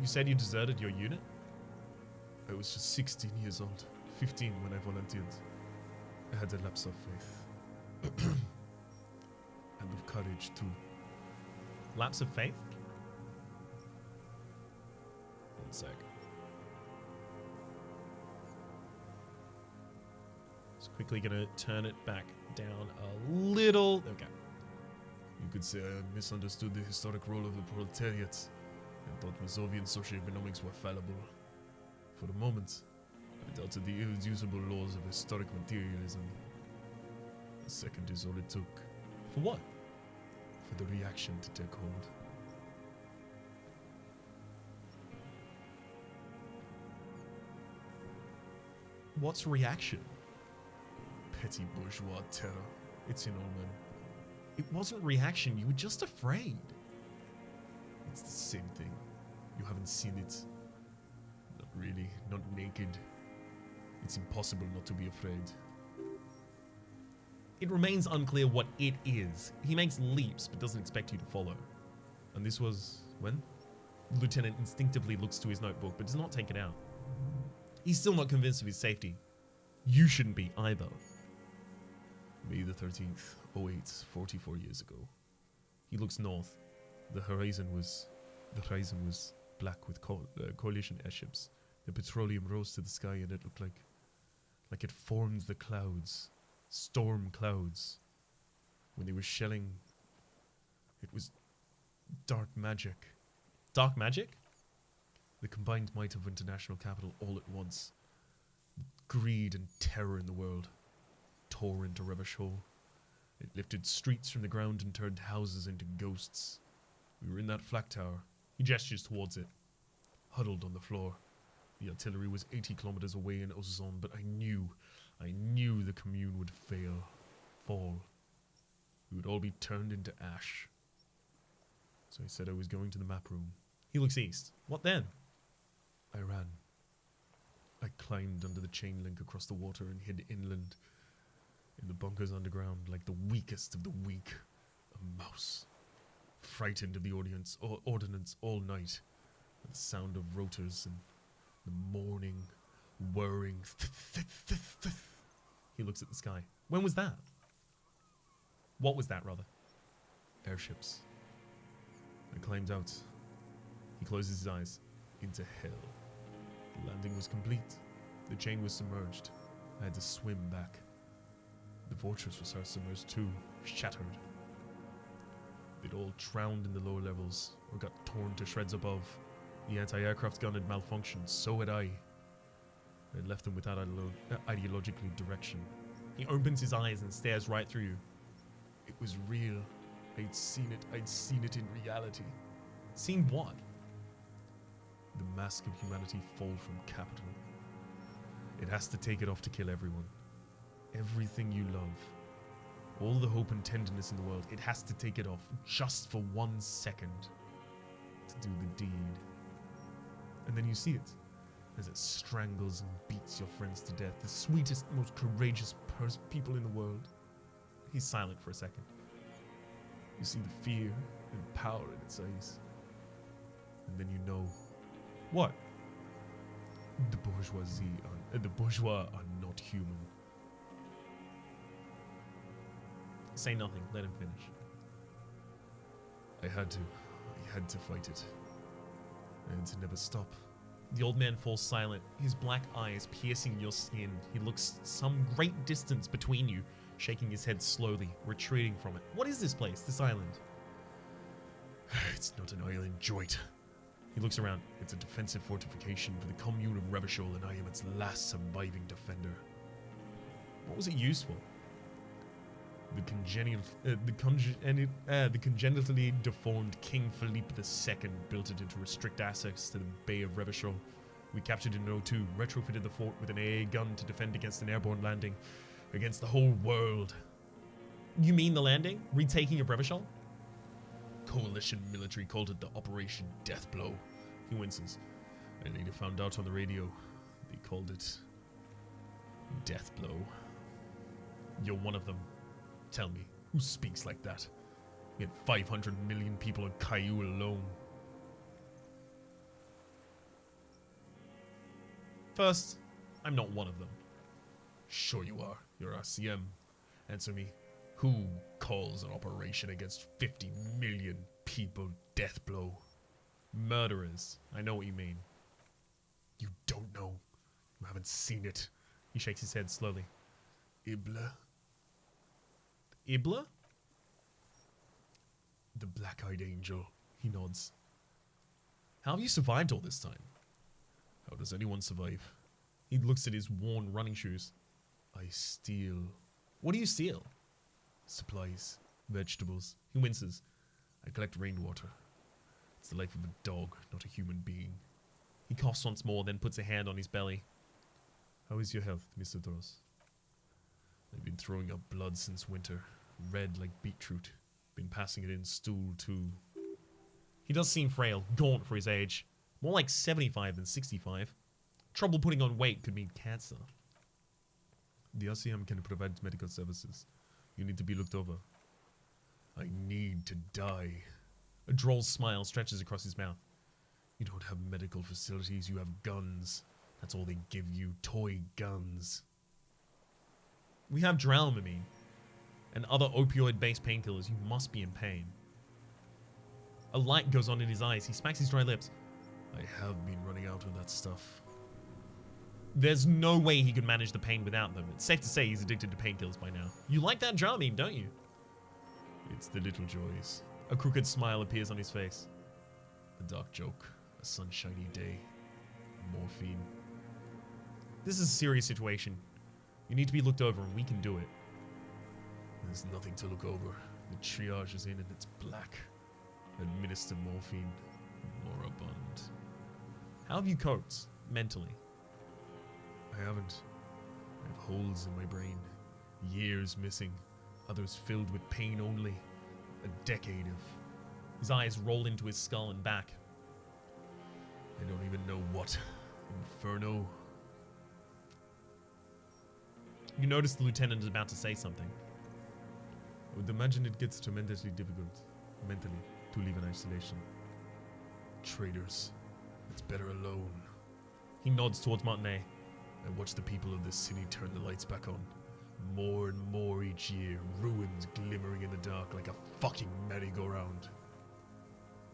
You said you deserted your unit? I was just 16 years old. 15 when I volunteered. I had a lapse of faith. And of courage, too. Lapse of faith? One sec. Just quickly gonna turn it back down a little. There we go. You could say I misunderstood the historic role of the proletariat and thought Masovian socioeconomics were fallible. For a moment, I doubted the irreducible laws of historic materialism. A second is all it took. For what? For the reaction to take hold. What's reaction? Petty bourgeois terror. It's in all men. It wasn't reaction, you were just afraid. It's the same thing. You haven't seen it. Not really, not naked. It's impossible not to be afraid. It remains unclear what it is. He makes leaps, but doesn't expect you to follow. And this was when? The lieutenant instinctively looks to his notebook, but does not take it out. He's still not convinced of his safety. You shouldn't be either. May the 13th, 08, 44 years ago. He looks north. The horizon was black with coalition airships. The petroleum rose to the sky and it looked like it formed the clouds. Storm clouds. When they were shelling, it was dark magic. Dark magic? The combined might of international capital all at once. Greed and terror in the world tore into Revachol. It lifted streets from the ground and turned houses into ghosts. We were in that flak tower. He gestures towards it. Huddled on the floor. The artillery was 80 kilometers away in Ozon, but I knew the commune would fall. We would all be turned into ash. So I said I was going to the map room. He looks east. What then? I ran. I climbed under the chain link across the water and hid inland. In the bunkers underground, like the weakest of the weak. A mouse. Frightened of the ordnance all night. With the sound of rotors and the mourning, whirring. He looks at the sky. When was that? What was that, rather? Airships. I climbed out. He closes his eyes. Into hell. The landing was complete. The chain was submerged. I had to swim back. The fortress was submerged too, shattered. They'd all drowned in the lower levels, or got torn to shreds above. The anti-aircraft gun had malfunctioned, so had I. I had left them without ideologically direction. He opens his eyes and stares right through you. It was real. I'd seen it in reality. Seen what? The mask of humanity fall from capital. It has to take it off to kill everyone. Everything you love. All the hope and tenderness in the world. It has to take it off just for 1 second. To do the deed. And then you see it. As it strangles and beats your friends to death. The sweetest, most courageous people in the world. He's silent for a second. You see the fear and power in its eyes. And then you know. What? The bourgeois are not human. Say nothing, let him finish. I had to fight it. And to never stop. The old man falls silent, his black eyes piercing your skin. He looks some great distance between you, shaking his head slowly, retreating from it. What is this place, this island? It's not an island, Joit. He looks around. It's a defensive fortification for the commune of Revachol, and I am its last surviving defender. What was it used for? The congenitally deformed King Philippe II built it to restrict access to the Bay of Revachol. We captured it in 02, retrofitted the fort with an AA gun to defend against an airborne landing, against the whole world. You mean the landing? Retaking of Revachol? Coalition military called it the Operation Deathblow. He winces. I later found out on the radio they called it Deathblow. You're one of them. Tell me, who speaks like that? We had 500 million people in Caillou alone. First, I'm not one of them. Sure you are. You're RCM. Answer me. Who calls an operation against 50 million people death blow? Murderers. I know what you mean. You don't know. You haven't seen it. He shakes his head slowly. Ibla? Ibla? The black-eyed angel. He nods. How have you survived all this time? How does anyone survive? He looks at his worn running shoes. I steal. What do you steal? Supplies. Vegetables. He winces. I collect rainwater. It's the life of a dog, not a human being. He coughs once more, then puts a hand on his belly. How is your health, Mr. Doros? I've been throwing up blood since winter. Red like beetroot. Been passing it in stool, too. He does seem frail, gaunt for his age. More like 75 than 65. Trouble putting on weight could mean cancer. The RCM can provide medical services. You need to be looked over. I need to die. A droll smile stretches across his mouth. You don't have medical facilities, you have guns. That's all they give you, toy guns. We have Dramamine and other opioid-based painkillers. You must be in pain. A light goes on in his eyes. He smacks his dry lips. I have been running out of that stuff. There's no way he could manage the pain without them. It's safe to say he's addicted to painkillers by now. You like that Dramamine, don't you? It's the little joys. A crooked smile appears on his face. A dark joke. A sunshiny day. Morphine. This is a serious situation. You need to be looked over and we can do it. There's nothing to look over. The triage is in and it's black. Administer morphine. Moribund. How have you coped mentally? I haven't. I have holes in my brain. Years missing. Others filled with pain only. A decade of... His eyes roll into his skull and back. I don't even know what. Inferno. You notice the lieutenant is about to say something. I would imagine it gets tremendously difficult, mentally, to live in isolation. Traitors. It's better alone. He nods towards Martinet. I watch the people of this city turn the lights back on. More and more each year, ruins glimmering in the dark like a fucking merry-go-round.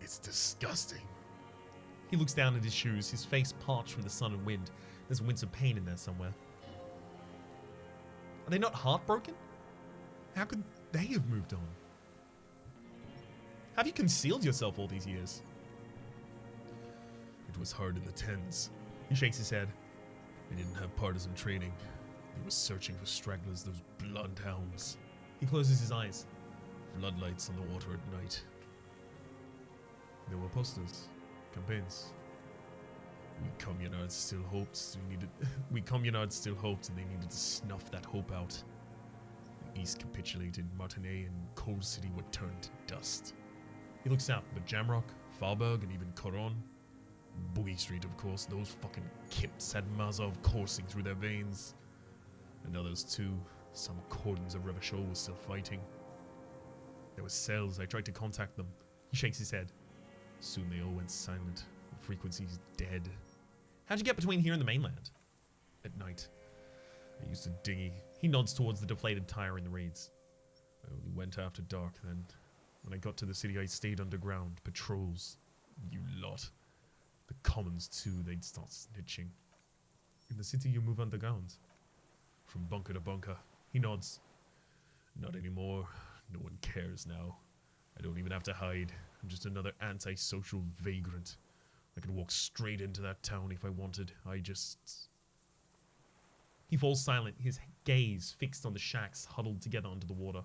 It's disgusting. He looks down at his shoes, his face parched from the sun and wind. There's a wince of pain in there somewhere. Are they not heartbroken? How could they have moved on? Have you concealed yourself all these years? It was hard in the tens. He shakes his head. They didn't have partisan training. They were searching for stragglers, those bloodhounds. He closes his eyes. Floodlights on the water at night. There were posters, campaigns. We communards still hoped and they needed to snuff that hope out. The East capitulated, Martinet and Coal City were turned to dust. He looks out, but Jamrock, Farberg, and even Coron. Boogie Street, of course, those fucking kips had Mazov coursing through their veins. And others too. Some cordons of Revachol were still fighting. There were cells. I tried to contact them. He shakes his head. Soon they all went silent. The frequency's dead. How'd you get between here and the mainland? At night. I used a dinghy. He nods towards the deflated tire in the reeds. I only went after dark then. When I got to the city, I stayed underground. Patrols. You lot. The commons too, they'd start snitching. In the city you move underground. From bunker to bunker. He nods. Not anymore. No one cares now. I don't even have to hide. I'm just another antisocial vagrant. I could walk straight into that town if I wanted. He falls silent, his gaze fixed on the shacks huddled together under the water.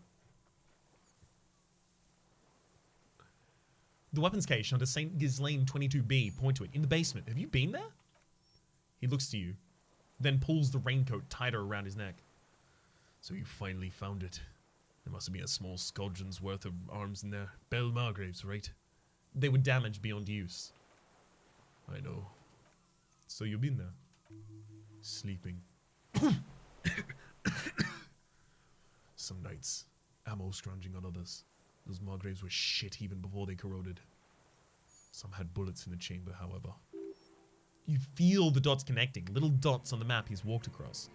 The weapons cache under St. Ghislaine 22B, point to it, in the basement. Have you been there? He looks to you, then pulls the raincoat tighter around his neck. So you finally found it. There must have been a small squadron's worth of arms in there. Belle Margraves, right? They were damaged beyond use. I know. So you've been there? Sleeping. Some nights, ammo scrounging on others. Those Margraves were shit even before they corroded. Some had bullets in the chamber, however. You feel the dots connecting, little dots on the map he's walked across.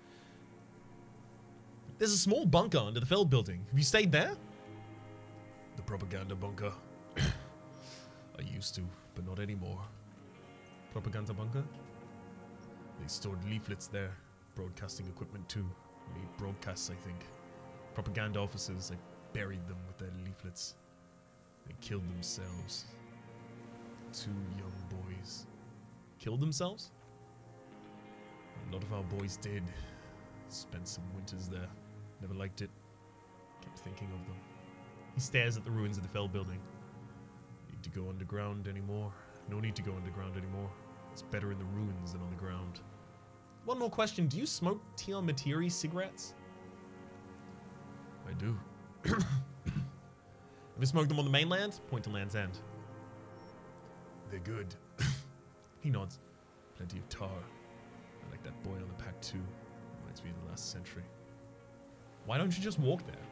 There's a small bunker under the Feld building. Have you stayed there? The propaganda bunker. I used to, but not anymore. Propaganda bunker? They stored leaflets there. Broadcasting equipment too. Made broadcasts, I think. Propaganda officers, they buried them with their leaflets. They killed themselves. 2 young boys. Killed themselves? A lot of our boys did. Spent some winters there. Never liked it. Kept thinking of them. He stares at the ruins of the Feld building. Need to go underground anymore. No need to go underground anymore. It's better in the ruins than on the ground. One more question. Do you smoke Tia Materi cigarettes? I do. Have you smoked them on the mainland? Point to Land's End. They're good. He nods. Plenty of tar. I like that boy on the pack too. Reminds me of the last century. Why don't you just walk there?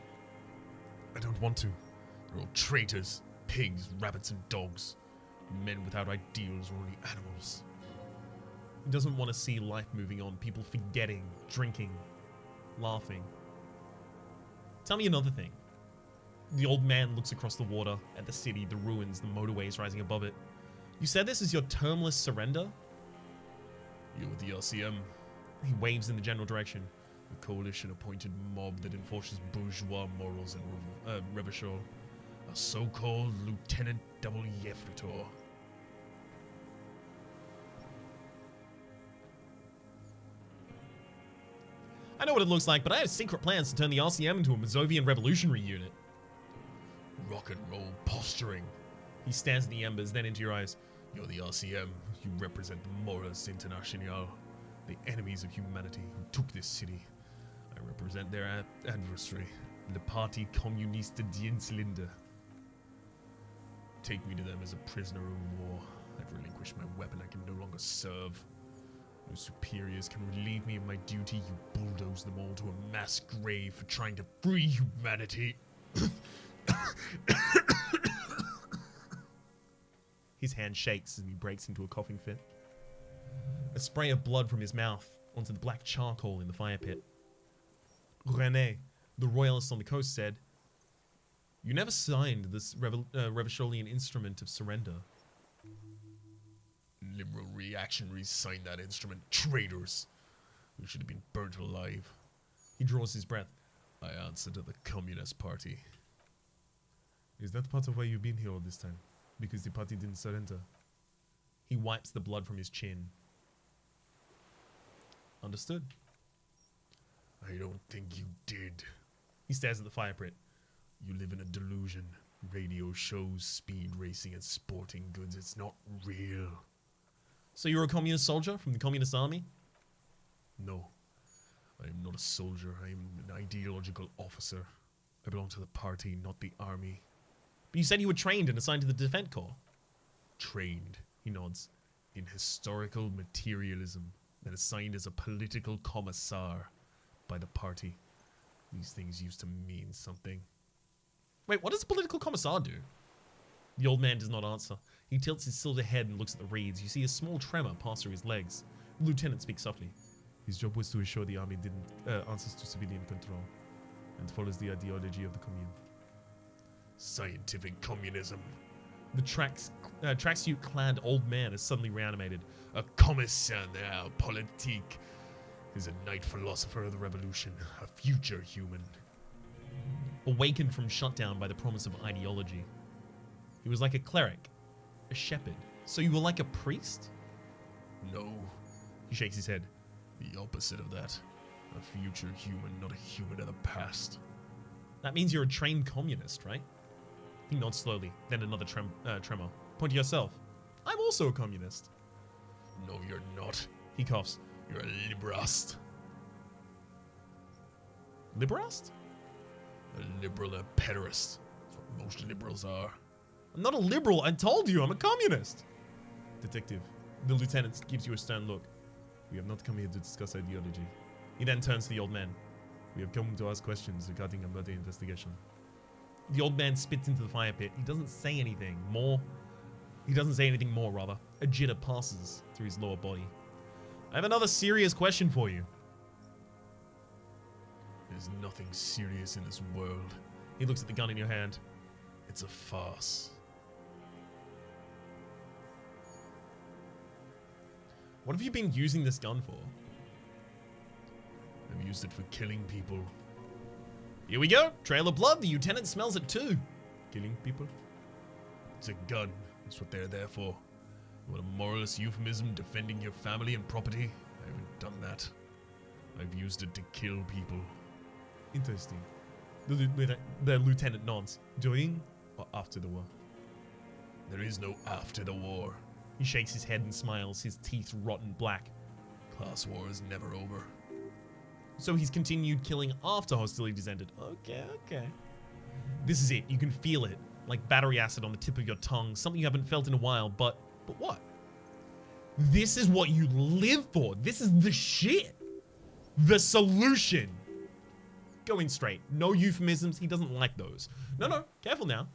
I don't want to. They're all traitors. Pigs, rabbits and dogs. Men without ideals or only animals. He doesn't want to see life moving on. People forgetting, drinking, laughing. Tell me another thing. The old man looks across the water at the city, the ruins, the motorways rising above it. You said this is your termless surrender? You're with the RCM. He waves in the general direction. The coalition-appointed mob that enforces bourgeois morals in Revachol. A so-called Lieutenant Double Yefritor. I know what it looks like, but I have secret plans to turn the RCM into a Mazovian revolutionary unit. Rock and roll posturing. He stares at the embers, then into your eyes. You're the RCM. You represent Moras International, the enemies of humanity who took this city. I represent their adversary, the Parti Communiste Dienslinde. Take me to them as a prisoner of war. I've relinquished my weapon I can no longer serve. No superiors can relieve me of my duty. You bulldoze them all to a mass grave for trying to free humanity. His hand shakes as he breaks into a coughing fit. A spray of blood from his mouth onto the black charcoal in the fire pit. René, the royalist on the coast, said, "You never signed this Revacholian instrument of surrender." Liberal reactionaries signed that instrument. Traitors! We should have been burnt alive. He draws his breath. I answer to the Communist Party. Is that part of why you've been here all this time? Because the party didn't surrender? He wipes the blood from his chin. Understood. I don't think you did. He stares at the fire pit. You live in a delusion. Radio shows, speed racing and sporting goods. It's not real. So you're a communist soldier from the communist army? No. I am not a soldier. I am an ideological officer. I belong to the party, not the army. But you said you were trained and assigned to the Defense Corps. Trained, he nods, in historical materialism, then assigned as a political commissar by the party. These things used to mean something. Wait, what does a political commissar do? The old man does not answer. He tilts his silver head and looks at the reeds. You see a small tremor pass through his legs. The lieutenant speaks softly. His job was to ensure the army didn't answers to civilian control and follows the ideology of the commune. Scientific communism. The tracksuit-clad old man is suddenly reanimated. A commissaire politique is a knight philosopher of the revolution, a future human. Awakened from shutdown by the promise of ideology. He was like a cleric, a shepherd. So you were like a priest? No. He shakes his head. The opposite of that. A future human, not a human of the past. That means you're a trained communist, right? He nods slowly, then another tremor. Point to yourself. I'm also a communist. No, you're not. He coughs. You're a liberast. Liberast? A liberal and pederast. That's what most liberals are. I'm not a liberal. I told you I'm a communist. Detective, the lieutenant gives you a stern look. We have not come here to discuss ideology. He then turns to the old man. We have come to ask questions regarding a murder investigation. The old man spits into the fire pit. He doesn't say anything. More He doesn't say anything more, rather. A jitter passes through his lower body. I have another serious question for you. There's nothing serious in this world. He looks at the gun in your hand. It's a farce. What have you been using this gun for? I've used it for killing people. Here we go. Trail of blood. The lieutenant smells it too. Killing people? It's a gun. That's what they're there for. You want a moralist euphemism defending your family and property? I haven't done that. I've used it to kill people. Interesting. The lieutenant nods. During or after the war? There is no after the war. He shakes his head and smiles, his teeth rotten black. Class war is never over. So he's continued killing after hostilities ended. Okay, okay. This is it. You can feel it. Like battery acid on the tip of your tongue. Something you haven't felt in a while, but what? This is what you live for. This is the shit. The solution. Going straight. No euphemisms. He doesn't like those. No, careful now.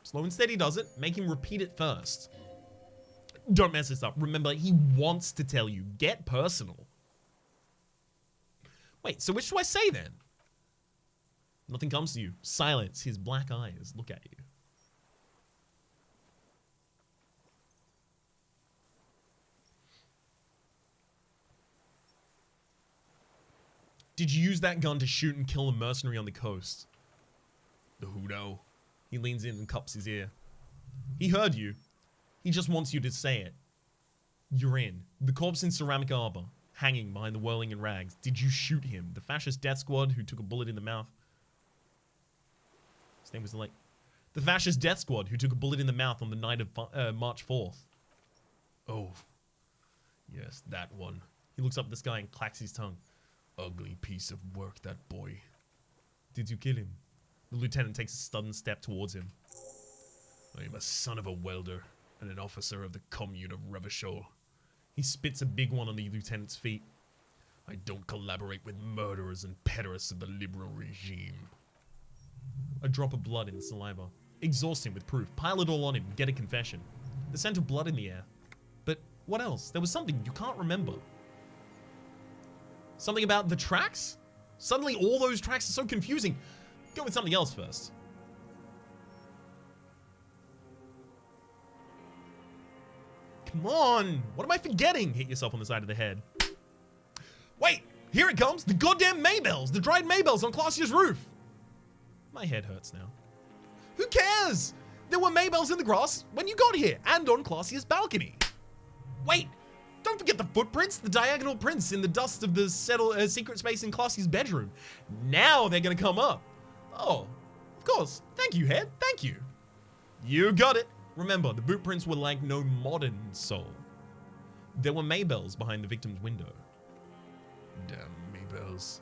Slow and steady does it. Make him repeat it first. Don't mess this up. Remember, he wants to tell you. Get personal. Wait, so which do I say then? Nothing comes to you. Silence. His black eyes look at you. Did you use that gun to shoot and kill a mercenary on the coast? The who know? He leans in and cups his ear. He heard you. He just wants you to say it. You're in. The corpse in ceramic arbor, hanging behind the whirling in rags. Did you shoot him? The fascist death squad who took a bullet in the mouth. His name was like... The fascist death squad who took a bullet in the mouth on the night of March 4th. Oh. Yes, that one. He looks up at the sky and clacks his tongue. Ugly piece of work, that boy. Did you kill him? The lieutenant takes a sudden step towards him. I am a son of a welder and an officer of the commune of Revachol. He spits a big one on the lieutenant's feet. I don't collaborate with murderers and pederasts of the liberal regime. A drop of blood in the saliva. Exhaust him with proof. Pile it all on him. Get a confession. The scent of blood in the air. But what else? There was something you can't remember. Something about the tracks? Suddenly all those tracks are so confusing. Go with something else first. Come on! What am I forgetting? Hit yourself on the side of the head. Wait! Here it comes! The goddamn Maybells! The dried Maybells on Clausia's roof! My head hurts now. Who cares? There were Maybells in the grass when you got here, and on Clausia's balcony. Wait! Don't forget the footprints, the diagonal prints in the dust of the secret space in Clausia's bedroom. Now they're gonna come up. Oh, of course. Thank you, Head. Thank you. You got it. Remember, the boot prints were like no modern soul. There were Maybells behind the victim's window. Damn Maybells.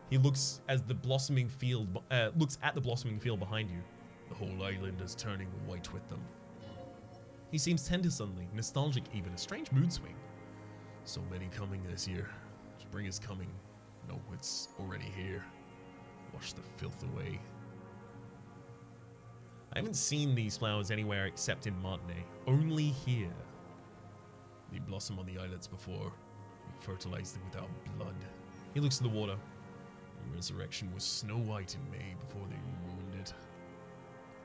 He looks as the blossoming field looks at the blossoming field behind you. The whole island is turning white with them. He seems tender suddenly, nostalgic even, a strange mood swing. So many coming this year. Spring is coming. No, it's already here. Wash the filth away. I haven't seen these flowers anywhere except in Martinez. Only here. They blossom on the islets before. We fertilize them with our blood. He looks to the water. The resurrection was snow white in May before they ruined it.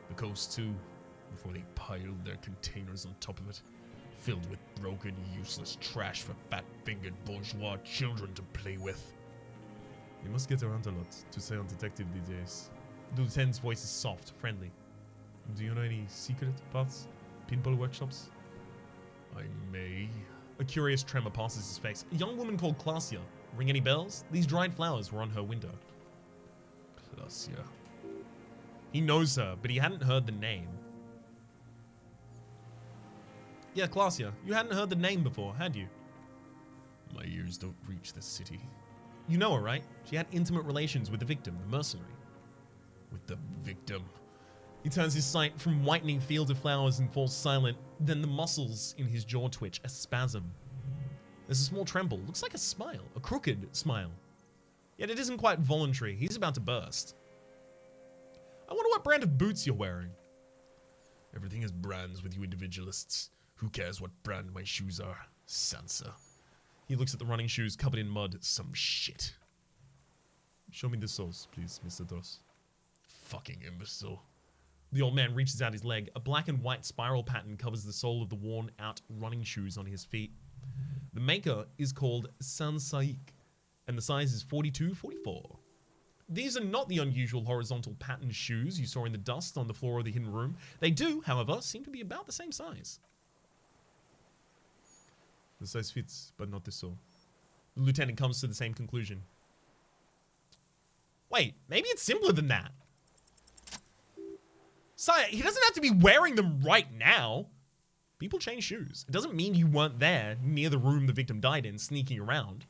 The coast too, before they piled their containers on top of it, filled with broken, useless trash for fat-fingered bourgeois children to play with. You must get around a lot to stay on detective these days. The lieutenant's voice is soft, friendly. Do you know any secret paths? Pinball workshops? I may. A curious tremor passes his face. A young woman called Clausia. Ring any bells? These dried flowers were on her window. Clausia. He knows her, but he hadn't heard the name. Yeah, Clausia. You hadn't heard the name before, had you? My ears don't reach the city. You know her, right? She had intimate relations with the victim, the mercenary. With the victim? He turns his sight from whitening fields of flowers and falls silent. Then the muscles in his jaw twitch, a spasm. There's a small tremble, looks like a smile, a crooked smile. Yet it isn't quite voluntary, he's about to burst. I wonder what brand of boots you're wearing. Everything is brands with you individualists. Who cares what brand my shoes are? Sansa. He looks at the running shoes covered in mud. Some shit. Show me the soles, please, Mr. Doss. Fucking imbecile. The old man reaches out his leg. A black and white spiral pattern covers the sole of the worn-out running shoes on his feet. The maker is called Sansaik, and the size is 42-44. These are not the unusual horizontal patterned shoes you saw in the dust on the floor of the hidden room. They do, however, seem to be about the same size. The size fits, but not the sole. The lieutenant comes to the same conclusion. Wait, maybe it's simpler than that. Sire, he doesn't have to be wearing them right now. People change shoes. It doesn't mean you weren't there near the room the victim died in, sneaking around.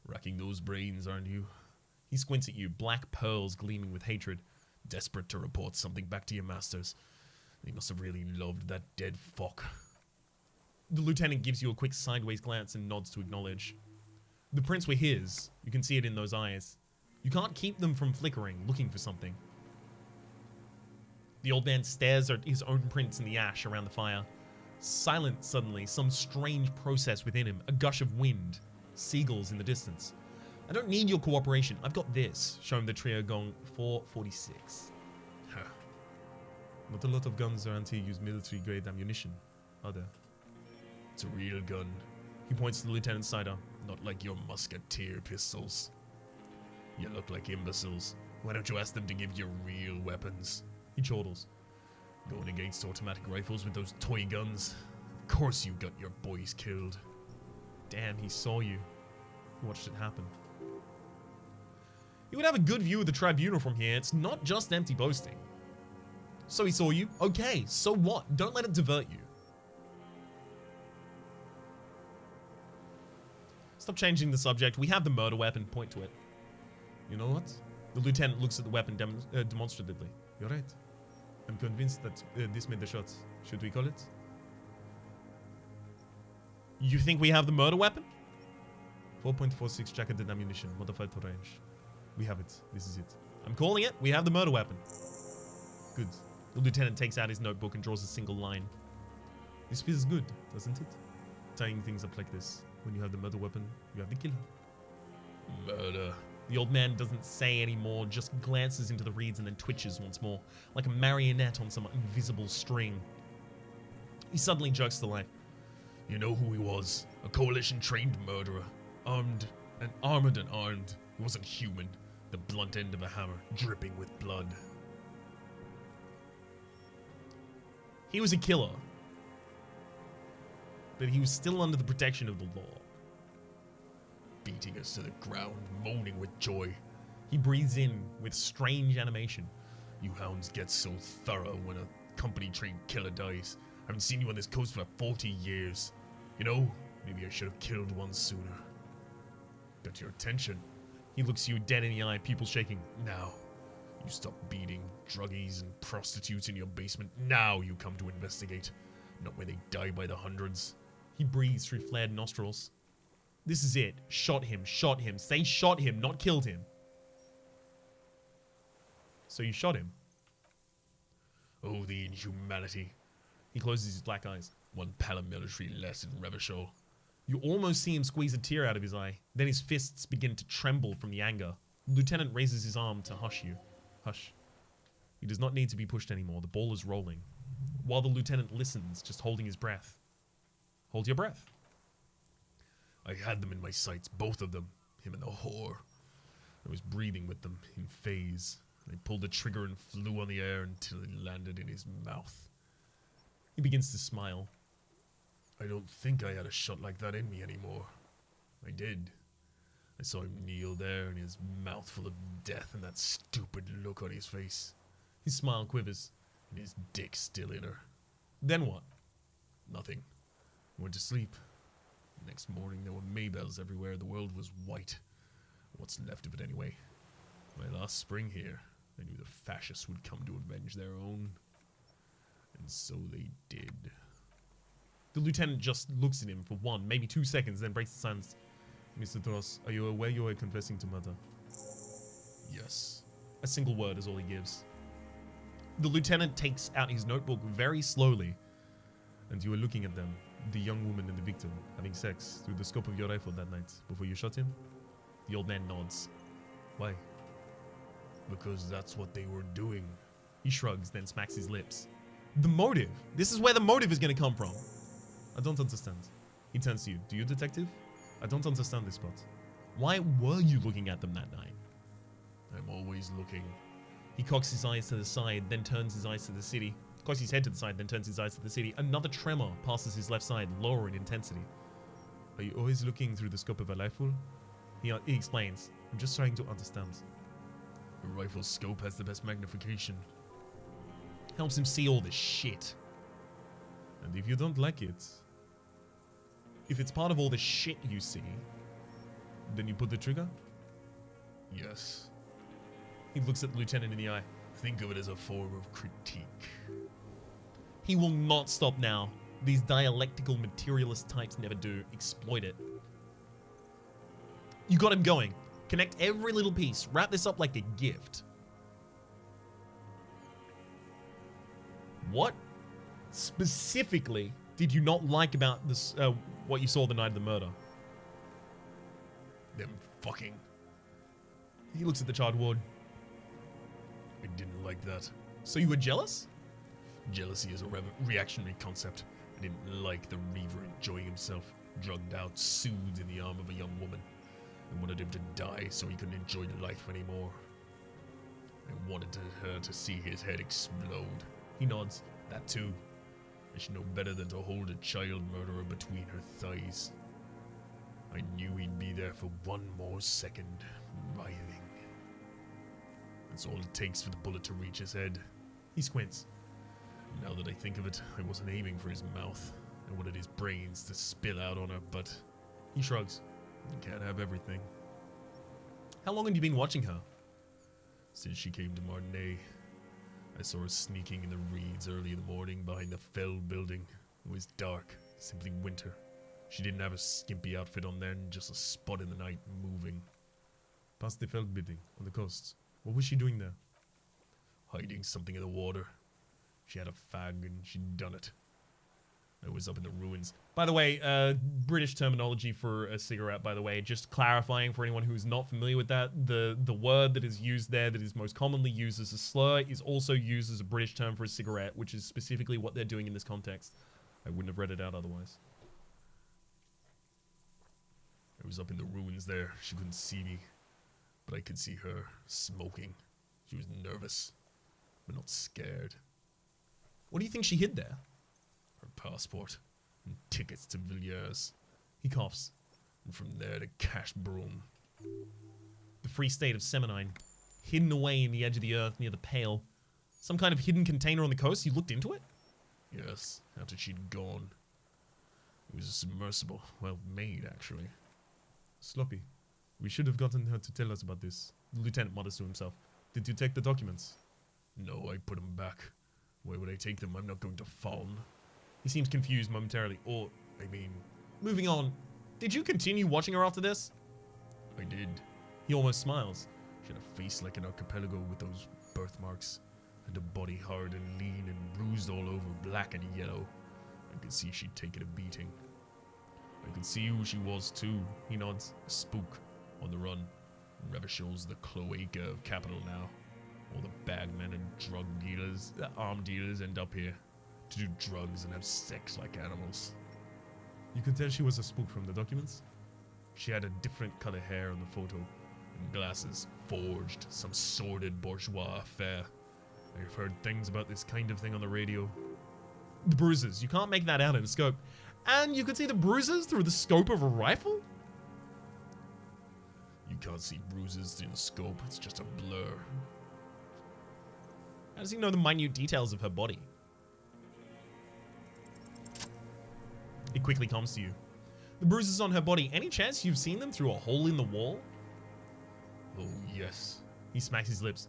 Racking those brains, aren't you? He squints at you, black pearls gleaming with hatred, desperate to report something back to your masters. They must have really loved that dead fuck. The lieutenant gives you a quick sideways glance and nods to acknowledge. The prints were his. You can see it in those eyes. You can't keep them from flickering, looking for something. The old man stares at his own prints in the ash around the fire. Silent suddenly, some strange process within him, a gush of wind, seagulls in the distance. I don't need your cooperation. I've got this. Show him the trio gong 446. Huh. Not a lot of guns around here use military-grade ammunition, are there? It's a real gun. He points to the lieutenant's sidearm. Not like your musketeer pistols. You look like imbeciles. Why don't you ask them to give you real weapons? He chortles. Going against automatic rifles with those toy guns? Of course you got your boys killed. Damn, he saw you. He watched it happen. You would have a good view of the tribunal from here. It's not just empty boasting. So he saw you? Okay, so what? Don't let it divert you. Stop changing the subject. We have the murder weapon. Point to it. You know what? The lieutenant looks at the weapon demonstratively. You're right. I'm convinced that this made the shots. Should we call it? You think we have the murder weapon? 4.46 jacketed ammunition, modified to range. We have it. This is it. I'm calling it. We have the murder weapon. Good. The lieutenant takes out his notebook and draws a single line. This feels good, doesn't it? Tying things up like this. When you have the murder weapon, you have the killer. Murder. The old man doesn't say any more, just glances into the reeds and then twitches once more, like a marionette on some invisible string. He suddenly jerks to life. You know who he was? A coalition-trained murderer. Armed and armed. He wasn't human. The blunt end of a hammer, dripping with blood. He was a killer. But he was still under the protection of the law. Beating us to the ground, moaning with joy. He breathes in with strange animation. You hounds get so thorough when a company-trained killer dies. I haven't seen you on this coast for 40 years. You know, maybe I should have killed one sooner. Got your attention. He looks you dead in the eye, pupils shaking. Now, you stop beating druggies and prostitutes in your basement. Now you come to investigate. Not where they die by the hundreds. He breathes through flared nostrils. This is it. Shot him. Say shot him, not killed him. So you shot him. Oh, the inhumanity. He closes his black eyes. One paramilitary less in Revachol. You almost see him squeeze a tear out of his eye. Then his fists begin to tremble from the anger. The lieutenant raises his arm to hush you. Hush. He does not need to be pushed anymore. The ball is rolling. While the lieutenant listens, just holding his breath. Hold your breath. I had them in my sights, both of them. Him and the whore. I was breathing with them, in phase. I pulled the trigger and flew on the air until it landed in his mouth. He begins to smile. I don't think I had a shot like that in me anymore. I did. I saw him kneel there, and his mouth full of death, and that stupid look on his face. His smile quivers, and his dick still in her. Then what? Nothing. I went to sleep. Next morning, there were Maybells everywhere. The world was white. What's left of it, anyway? My last spring here, I knew the fascists would come to avenge their own. And so they did. The lieutenant just looks at him for 1, maybe 2 seconds, then breaks the silence. Mr. Doss, are you aware you are confessing to murder? Yes. A single word is all he gives. The lieutenant takes out his notebook very slowly, and you are looking at them, the young woman and the victim, having sex through the scope of your rifle that night before you shot him. The old man nods. Why? Because that's what they were doing. He shrugs, then smacks his lips. The motive. This is where the motive is going to come from. I don't understand. He turns to you. Do you, detective? I don't understand this part. Why were you looking at them that night? I'm always looking. He cocks his eyes to the side, then turns his eyes to the city. Cocks his head to the side, then turns his eyes to the city. Another tremor passes his left side, lower in intensity. Are you always looking through the scope of a rifle? He explains. I'm just trying to understand. A rifle's scope has the best magnification. Helps him see all this shit. And if you don't like it, if it's part of all the shit you see, then you pull the trigger? Yes. He looks at the lieutenant in the eye. Think of it as a form of critique. He will not stop now. These dialectical materialist types never do. Exploit it. You got him going. Connect every little piece. Wrap this up like a gift. What specifically did you not like about this? What you saw the night of the murder? Them fucking. He looks at the child ward. I didn't like that. So you were jealous? Jealousy is a reactionary concept. I didn't like the Reaver enjoying himself, drugged out, soothed in the arm of a young woman. I wanted him to die so he couldn't enjoy life anymore. I wanted her to see his head explode. He nods. That too. I should know better than to hold a child murderer between her thighs. I knew he'd be there for one more second, writhing. That's all it takes for the bullet to reach his head. He squints. Now that I think of it, I wasn't aiming for his mouth. I wanted his brains to spill out on her, but he shrugs. You can't have everything. How long have you been watching her? Since she came to Martinez. I saw her sneaking in the reeds early in the morning behind the Fell building. It was dark, simply winter. She didn't have a skimpy outfit on then, just a spot in the night moving. Past the Fell building, on the coast. What was she doing there? Hiding something in the water. She had a fag and she'd done it. I was up in the ruins. By the way, British terminology for a cigarette, by the way. Just clarifying for anyone who's not familiar with that. The word that is used there that is most commonly used as a slur is also used as a British term for a cigarette, which is specifically what they're doing in this context. I wouldn't have read it out otherwise. I was up in the ruins there. She couldn't see me. But I could see her smoking. She was nervous, but not scared. What do you think she hid there? Her passport and tickets to Villiers. He coughs. And from there to Cash Broom. The Free State of Seminine. Hidden away in the edge of the earth near the Pale. Some kind of hidden container on the coast? You looked into it? Yes, after she'd gone. It was a submersible. Well made, actually. Sloppy. We should have gotten her to tell us about this. The lieutenant mutters to himself. Did you take the documents? No, I put them back. Why would I take them? I'm not going to fawn. He seems confused momentarily. Or, I mean... Moving on. Did you continue watching her after this? I did. He almost smiles. She had a face like an archipelago with those birthmarks. And a body hard and lean and bruised all over, black and yellow. I could see she'd taken a beating. I could see who she was too. He nods. A spook. On the run. Revachol's the cloaca of capital now. All the bagmen and drug dealers, armed dealers end up here. To do drugs and have sex like animals. You could tell she was a spook from the documents? She had a different color hair in the photo. And glasses. Forged. Some sordid bourgeois affair. I've heard things about this kind of thing on the radio. The bruises. You can't make that out in a scope. And you could see the bruises through the scope of a rifle? You can't see bruises through the scope. It's just a blur. How does he know the minute details of her body? It quickly comes to you. The bruises on her body. Any chance you've seen them through a hole in the wall? Oh, yes. He smacks his lips,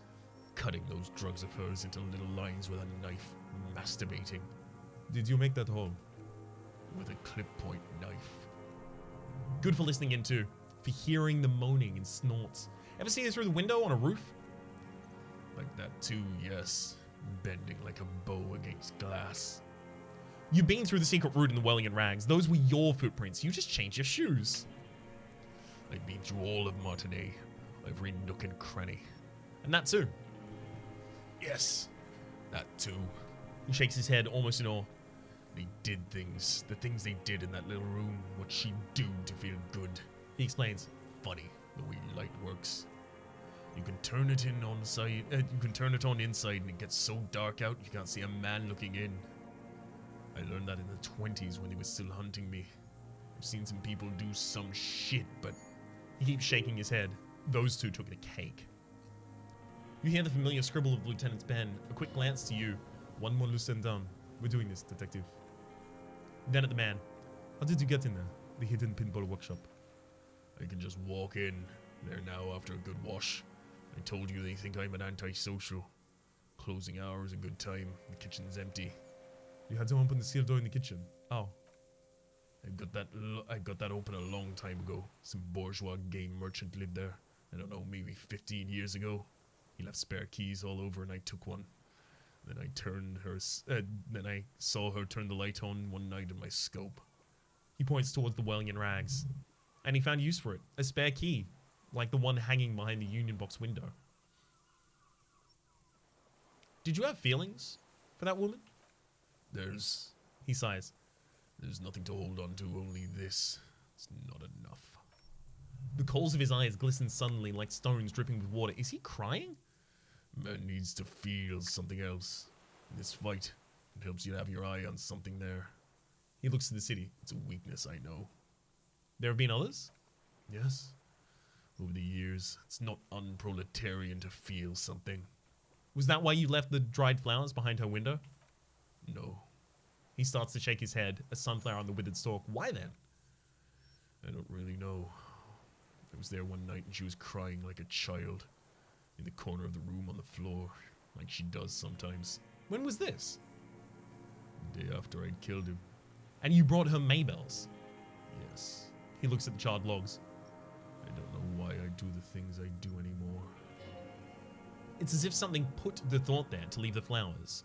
cutting those drugs of hers into little lines with a knife, masturbating. Did you make that hole? With a clip point knife. Good for listening in too. For hearing the moaning and snorts. Ever see her through the window on a roof? Like that too, yes. bending like a bow against glass. You've been through the secret route in the Whirling and Rags. Those were your footprints. You just changed your shoes. I've been through all of Martinet, every nook and cranny. And that too. Yes, that too. He shakes his head almost in awe. They did things. The things they did in that little room. What she do to feel good. He explains. Funny the way light works. You can turn it in on side. You can turn it on inside, and it gets so dark out you can't see a man looking in. I learned that in the 20s when they were still hunting me. I've seen some people do some shit, but he keeps shaking his head. Those two took it a cake. You hear the familiar scribble of the lieutenant's pen. A quick glance to you. One more loose end down. We're doing this, detective. Then at the man. How did you get in there? The hidden pinball workshop. I can just walk in. There now after a good wash. I told you they think I'm an antisocial. Closing hours a good time. The kitchen's empty. You had to open the sealed door in the kitchen. Oh. I got that open a long time ago. Some bourgeois game merchant lived there. I don't know, maybe 15 years ago. He left spare keys all over and I took one. Then I saw her turn the light on one night in my scope. He points towards the Whirling and Rags. And he found use for it. A spare key. Like the one hanging behind the union box window. Did you have feelings for that woman? He sighs. There's nothing to hold on to, only this. It's not enough. The coals of his eyes glisten suddenly like stones dripping with water. Is he crying? Man needs to feel something else. In this fight, it helps you to have your eye on something there. He looks to the city. It's a weakness, I know. There have been others? Yes. Over the years, it's not unproletarian to feel something. Was that why you left the dried flowers behind her window? No. He starts to shake his head, a sunflower on the withered stalk. Why then? I don't really know. I was there one night and she was crying like a child. In the corner of the room on the floor, like she does sometimes. When was this? The day after I'd killed him. And you brought her Maybells? Yes. He looks at the charred logs. I don't know why I do the things I do anymore. It's as if something put the thought there to leave the flowers.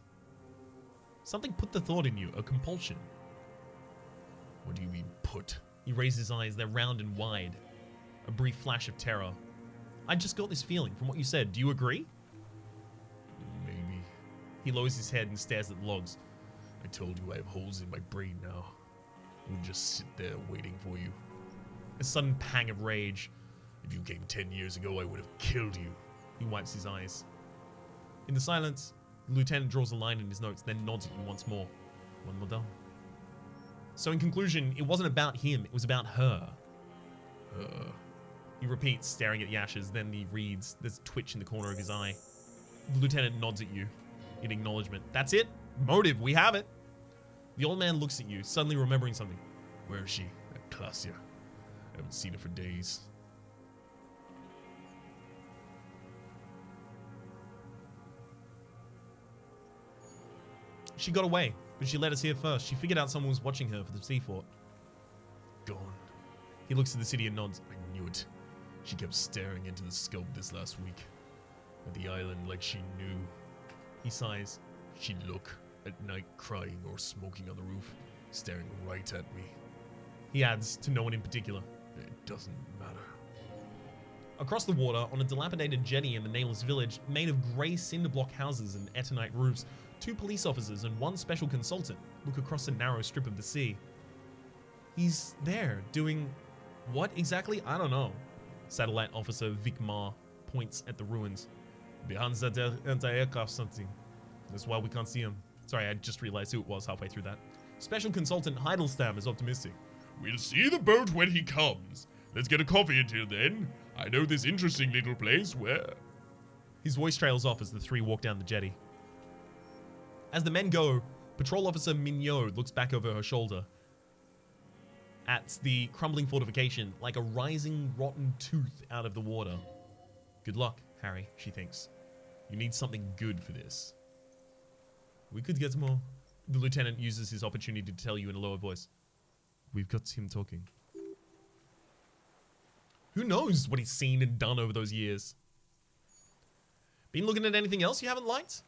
Something put the thought in you, a compulsion. What do you mean, put? He raised his eyes, they're round and wide. A brief flash of terror. I just got this feeling from what you said. Do you agree? Maybe. He lowers his head and stares at the logs. I told you I have holes in my brain now. I would just sit there waiting for you. A sudden pang of rage. If you came 10 years ago, I would have killed you. He wipes his eyes. In the silence, the lieutenant draws a line in his notes, then nods at you once more. One more down. So in conclusion, it wasn't about him, it was about her. He repeats, staring at the ashes, then he reads. There's a twitch in the corner of his eye. The lieutenant nods at you in acknowledgement. That's it. Motive. We have it. The old man looks at you, suddenly remembering something. Where is she? That Klasia. I haven't seen her for days. She got away, but she let us here first. She figured out someone was watching her for the sea fort. Gone. He looks at the city and nods. I knew it. She kept staring into the scope this last week. At the island like she knew. He sighs. She'd look at night crying or smoking on the roof, staring right at me. He adds, to no one in particular. It doesn't matter. Across the water, on a dilapidated jetty in the nameless village, made of grey cinder block houses and eternite roofs, 2 police officers and 1 special consultant look across a narrow strip of the sea. He's there, doing what exactly? I don't know. Satellite officer Vic Ma points at the ruins. Behind that anti-aircraft something. That's why we can't see him. Sorry, I just realized who it was halfway through that. Special consultant Heidelstam is optimistic. We'll see the boat when he comes. Let's get a coffee until then. I know this interesting little place where... His voice trails off as the 3 walk down the jetty. As the men go, Patrol Officer Mignot looks back over her shoulder at the crumbling fortification like a rising rotten tooth out of the water. Good luck, Harry, she thinks. You need something good for this. We could get more. The lieutenant uses his opportunity to tell you in a lower voice. We've got him talking. Who knows what he's seen and done over those years? Been looking at anything else you haven't liked?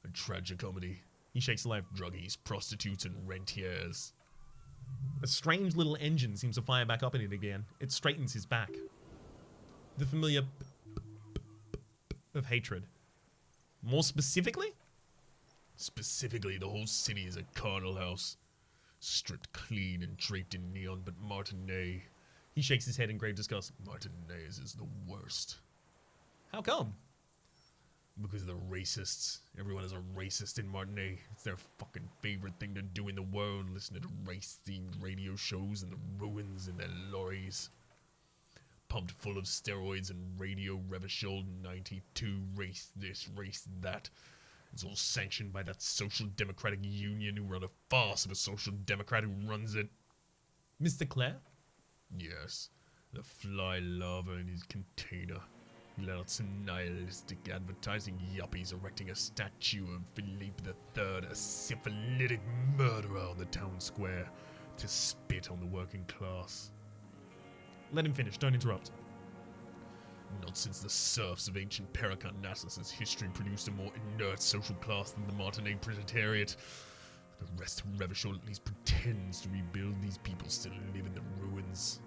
A tragicomedy. He shakes the lamp. Druggies, prostitutes, and rentiers. A strange little engine seems to fire back up in it again. It straightens his back. The familiar of hatred. More specifically? Specifically, the whole city is a carnal house. Stripped clean and draped in neon, but Martinez. He shakes his head in grave disgust. Martinez is the worst. How come? Because of the racists. Everyone is a racist in Martinez. It's their fucking favorite thing to do in the world. Listen to race-themed radio shows and the ruins in their lorries. Pumped full of steroids and Radio Revachol 92. Race this, race that. It's all sanctioned by that Social Democratic Union who run a farce of a Social Democrat who runs it. Mr. Clare? Yes. The fly larva in his container. He let out some nihilistic advertising yuppies erecting a statue of Philippe III, a syphilitic murderer on the town square, to spit on the working class. Let him finish, don't interrupt. Not since the serfs of ancient Paracarnassus has history produced a more inert social class than the Martinez proletariat. The rest of Revachol at least pretends to rebuild. These people still live in the ruins.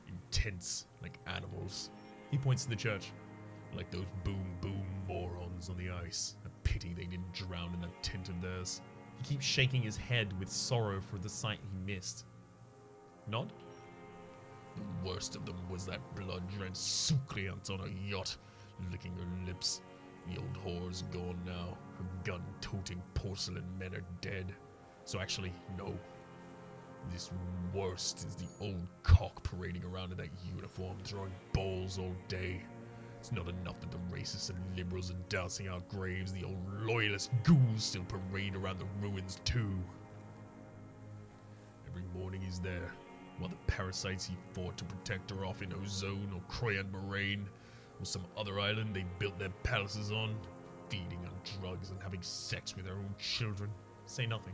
Intense, like animals. He points to the church. Like those boom morons on the ice. A pity they didn't drown in that tent of theirs. He keeps shaking his head with sorrow for the sight he missed. Nod? The worst of them was that blood-drenched suppliant on a yacht, licking her lips. The old whore's gone now. Her gun-toting porcelain men are dead. So actually, no. This worst is the old cock parading around in that uniform, throwing balls all day. It's not enough that the racists and liberals are dousing our graves. The old loyalist ghouls still parade around the ruins too. Every morning he's there, while the parasites he fought to protect are off in Ozone or Croyan Moraine or some other island they built their palaces on, feeding on drugs and having sex with their own children. Say nothing.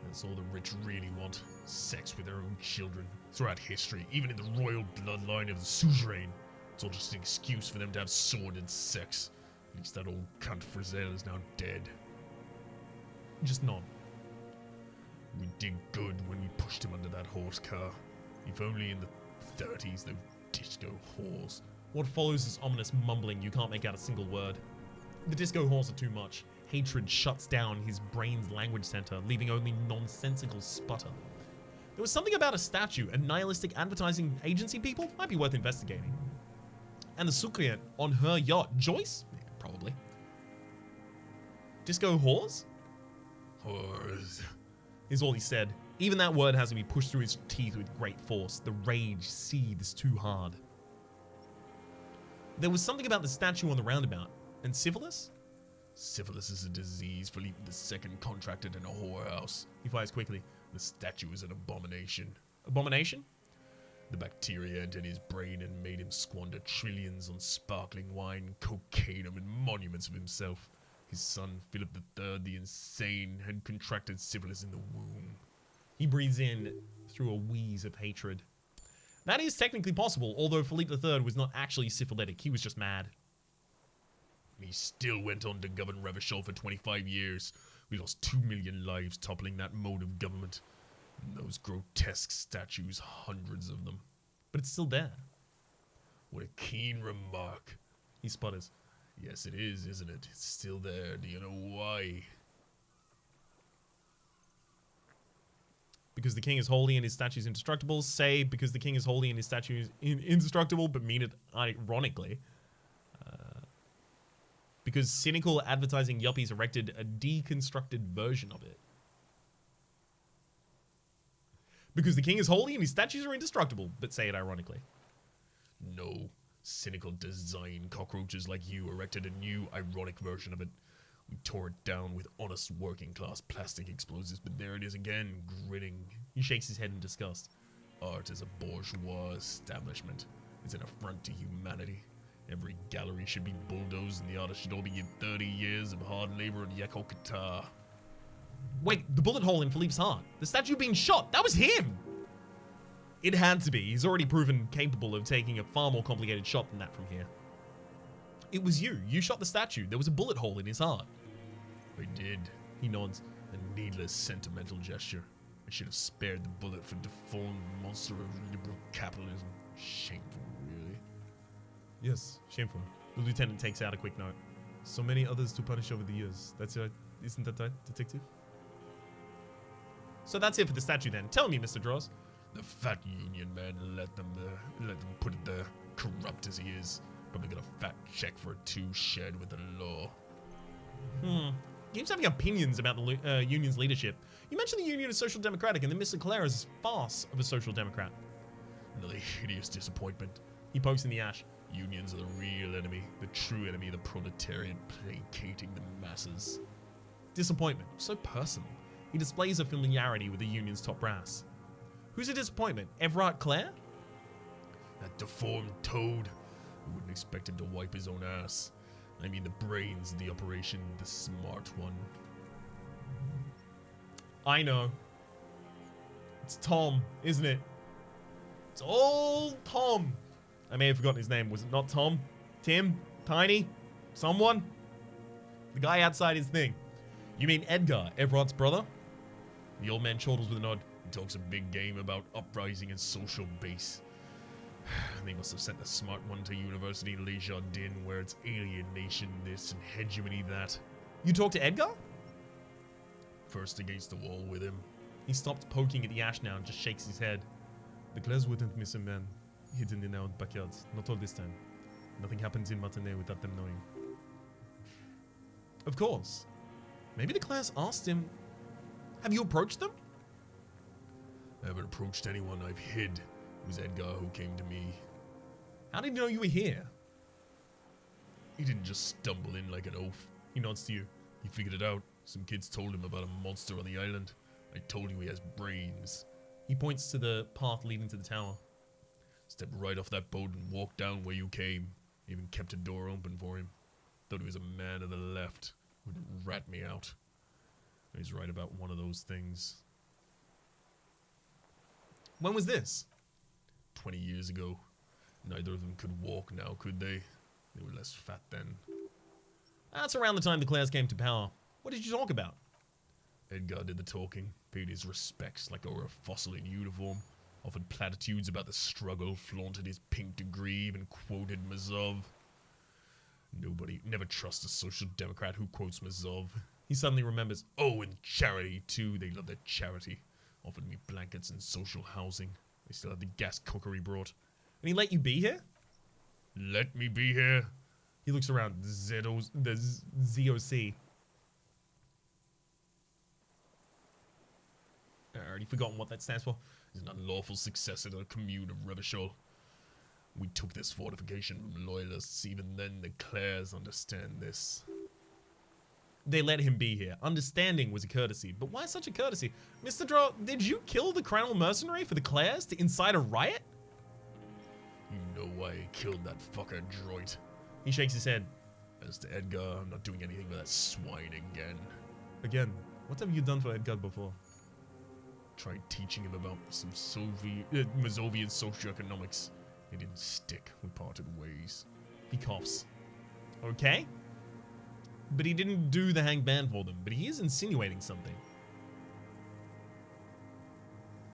That's all the rich really want. Sex with their own children. Throughout history, even in the royal bloodline of the suzerain, it's all just an excuse for them to have sordid sex. At least that old cunt Frizzell is now dead. Just nod. We did good when we pushed him under that horse car. If only in the 30s, those disco whores. What follows is ominous mumbling. You can't make out a single word. The disco whores are too much. Hatred shuts down his brain's language center, leaving only nonsensical sputter. There was something about a statue and nihilistic advertising agency people might be worth investigating. And the Sucreant on her yacht. Joyce? Yeah, probably. Disco whores? Whores. Is all he said. Even that word has to be pushed through his teeth with great force. The rage seethes too hard. There was something about the statue on the roundabout. And syphilis? Syphilis is a disease Philippe II contracted in a whorehouse. He fires quickly. The statue is an abomination. Abomination? The bacteria entered his brain and made him squander trillions on sparkling wine, cocaine, and monuments of himself. His son, Philip III, the insane, had contracted syphilis in the womb. He breathes in through a wheeze of hatred. That is technically possible, although Philippe III was not actually syphilitic. He was just mad. He still went on to govern Revachol for 25 years. We lost 2 million lives toppling that mode of government. And those grotesque statues, hundreds of them. But it's still there. What a keen remark. He sputters. Yes, it is, isn't it? It's still there. Do you know why? Because the king is holy and his statue is indestructible. Say, because the king is holy and his statue is indestructible, but mean it ironically. Because cynical advertising yuppies erected a deconstructed version of it. Because the king is holy and his statues are indestructible, but say it ironically. No. Cynical design cockroaches like you erected a new, ironic version of it. We tore it down with honest working class plastic explosives, but there it is again, grinning. He shakes his head in disgust. Art is a bourgeois establishment. It's an affront to humanity. Every gallery should be bulldozed and the artist should all be given 30 years of hard labor at Yekko Qatar. Wait, the bullet hole in Philippe's heart. The statue being shot. That was him! It had to be. He's already proven capable of taking a far more complicated shot than that from here. It was you. You shot the statue. There was a bullet hole in his heart. I did. He nods. A needless sentimental gesture. I should have spared the bullet for deformed monster of liberal capitalism. Shameful, really. Yes, shameful. The lieutenant takes out a quick note. So many others to punish over the years. That's right. Isn't that right, detective? So that's it for the statue then. Tell me, Mr. Draws. The fat union man let them put it there. Corrupt as he is. Probably got a fat check for a two-shed with the law. Keeps having opinions about the union's leadership. You mentioned the union is social democratic and that Mr. Clare is farce of a social democrat. Another hideous disappointment. He pokes in the ash. Unions are the real enemy, the true enemy, the proletariat placating the masses. Disappointment. So personal. He displays a familiarity with the union's top brass. Who's a disappointment? Everard Clare? That deformed toad. I wouldn't expect him to wipe his own ass. I mean the brains of the operation, the smart one. I know. It's Tom, isn't it? It's old Tom. I may have forgotten his name. Was it not Tom? Tim? Tiny? Someone? The guy outside his thing. You mean Edgar, Everard's brother? The old man chortles with a nod. He talks a big game about uprising and social base. They must have sent the smart one to University in Le Jardin, where it's alienation this and hegemony that. You talked to Edgar? First against the wall with him. He stopped poking at the ash now and just shakes his head. The Clares wouldn't miss a man hidden in our backyards. Not all this time. Nothing happens in Martinet without them knowing. Of course. Maybe the Clares asked him. Have you approached them? I haven't approached anyone. I've hid. It was Edgar who came to me. How did he know you were here? He didn't just stumble in like an oaf. He nods to you. He figured it out. Some kids told him about a monster on the island. I told him he has brains. He points to the path leading to the tower. Stepped right off that boat and walked down where you came. Even kept a door open for him. Thought he was a man of the left. Would rat me out. He's right about one of those things. When was this? 20 years ago. Neither of them could walk now, could they? They were less fat then. That's around the time the Clares came to power. What did you talk about? Edgar did the talking, paid his respects like I were a fossil in uniform, offered platitudes about the struggle, flaunted his pink degree, even quoted Mazov. Nobody, never trust a social democrat who quotes Mazov. He suddenly remembers. Oh, and charity too, they love their charity. Offered me blankets and social housing. They still had the gas cooker he brought. And he let you be here? Let me be here? He looks around. The ZOC. I already forgotten what that stands for. He's an unlawful successor to the commune of Revachol. We took this fortification from loyalists. Even then, the Clares understand this. They let him be here. Understanding was a courtesy. But why such a courtesy? Mr. Draw, did you kill the Crownal mercenary for the Clares to incite a riot? You know why I killed that fucker droid. He shakes his head. As to Edgar, I'm not doing anything with that swine again. Again, what have you done for Edgar before? Tried teaching him about some Mazovian socioeconomics. It didn't stick. We parted ways. He coughs. Okay. But he didn't do the hang ban for them. But he is insinuating something.